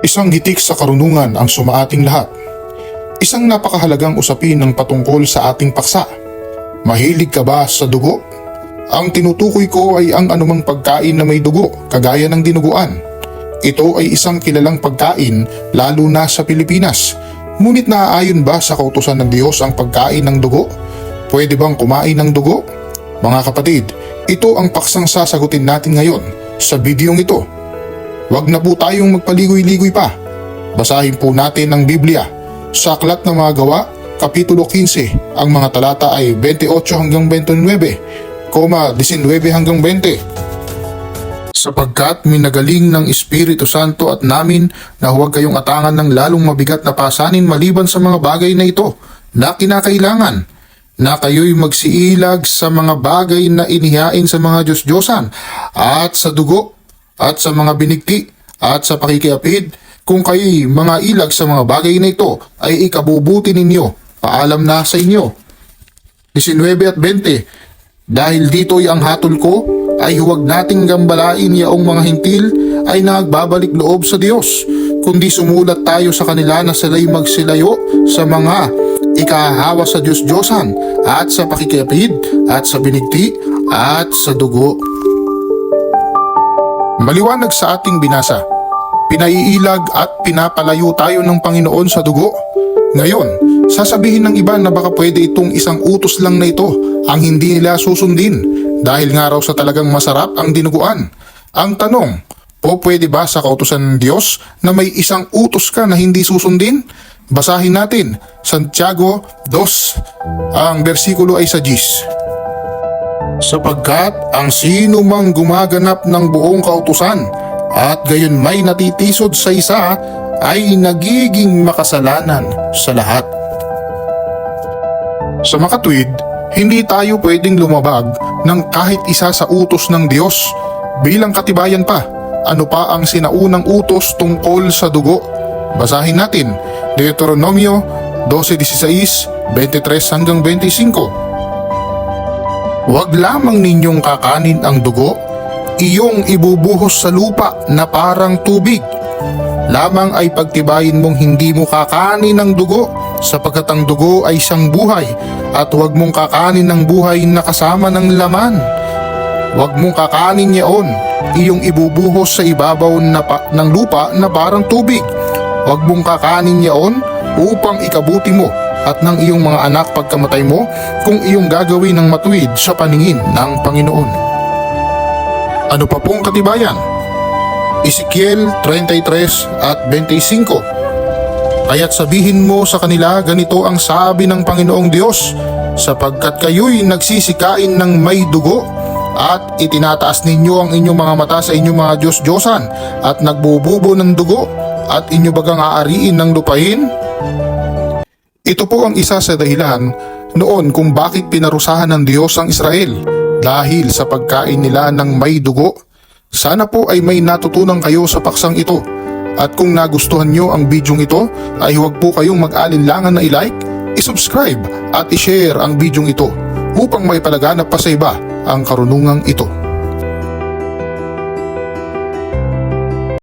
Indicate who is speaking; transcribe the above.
Speaker 1: Isang hitik sa karunungan ang sumaating lahat. Isang napakahalagang usapin ng patungkol sa ating paksa. Mahilig ka ba sa dugo? Ang tinutukoy ko ay ang anumang pagkain na may dugo, kagaya ng dinuguan. Ito ay isang kilalang pagkain lalo na sa Pilipinas. Ngunit naaayon ba sa kautusan ng Diyos ang pagkain ng dugo? Pwede bang kumain ng dugo? Mga kapatid, ito ang paksang sasagutin natin ngayon sa bidyong ito. Huwag na po tayong magpaligoy-ligoy pa. Basahin po natin ang Biblia. Sa Aklat ng Mga Gawa, Kapitulo 15, ang mga talata ay 28 hanggang 29, 19 hanggang 20. Sapagkat minagaling ng Espiritu Santo at namin na huwag kayong atangan ng lalong mabigat na pasanin maliban sa mga bagay na ito na kinakailangan, na kayo'y magsiilag sa mga bagay na inihain sa mga Diyos-Diyosan at sa dugo at sa mga binigti at sa pakikiapid. Kung kayo'y mga ilag sa mga bagay na ito ay ikabubuti ninyo, paalam na sa inyo. 19 at 20. Dahil dito'y ang hatol ko ay huwag nating gambalain yaong mga hintil ay nagbabalik loob sa Diyos, kundi sumulat tayo sa kanila na sila'y magsilayo sa mga ikahahawa sa Diyos-Diyosan at sa pakikiapid at sa binigti at sa dugo. Maliwanag sa ating binasa, pinaiilag at pinapalayo tayo ng Panginoon sa dugo. Ngayon, sasabihin ng iba na baka pwede itong isang utos lang na ito ang hindi nila susundin dahil nga raw sa talagang masarap ang dinuguan. Ang tanong, pwede ba sa kautusan ng Diyos na may isang utos ka na hindi susundin? Basahin natin, Santiago 2, ang bersikulo ay sa 10. Sapagkat ang sino mang gumaganap ng buong kautusan at gayon may natitisod sa isa ay nagiging makasalanan sa lahat. Sa makatwid, hindi tayo pwedeng lumabag ng kahit isa sa utos ng Diyos. Bilang katibayan pa, ano pa ang sinaunang utos tungkol sa dugo? Basahin natin, Deuteronomio 12:16, 23 hanggang 25. Huwag lamang ninyong kakanin ang dugo, iyong ibubuhos sa lupa na parang tubig. Lamang ay pagtibayin mong hindi mo kakanin ng dugo, sapagkat ang dugo ay siyang buhay, at huwag mong kakanin ng buhay na kasama ng laman. Huwag mong kakanin yaon, iyong ibubuhos sa ibabaw ng lupa na parang tubig. Huwag mong kakanin yaon upang ikabuti mo at ng iyong mga anak pagkamatay mo, kung iyong gagawin ng matuwid sa paningin ng Panginoon. Ano pa pong katibayan? Ezekiel 33 at 25. Kaya't sabihin mo sa kanila, ganito ang sabi ng Panginoong Diyos, sapagkat kayo'y nagsisikain ng may dugo at itinataas ninyo ang inyong mga mata sa inyong mga Diyos-Diyosan at nagbububo ng dugo at inyo bagang aariin ng lupain? Ito po ang isa sa dahilan noon kung bakit pinarusahan ng Diyos ang Israel, dahil sa pagkain nila ng may dugo. Sana po ay may natutunan kayo sa paksang ito. At kung nagustuhan nyo ang bidyong ito, ay huwag po kayong mag-alinlangan na i-like, i-subscribe at i-share ang bidyong ito upang may palaganap pa sa iba ang karunungang ito.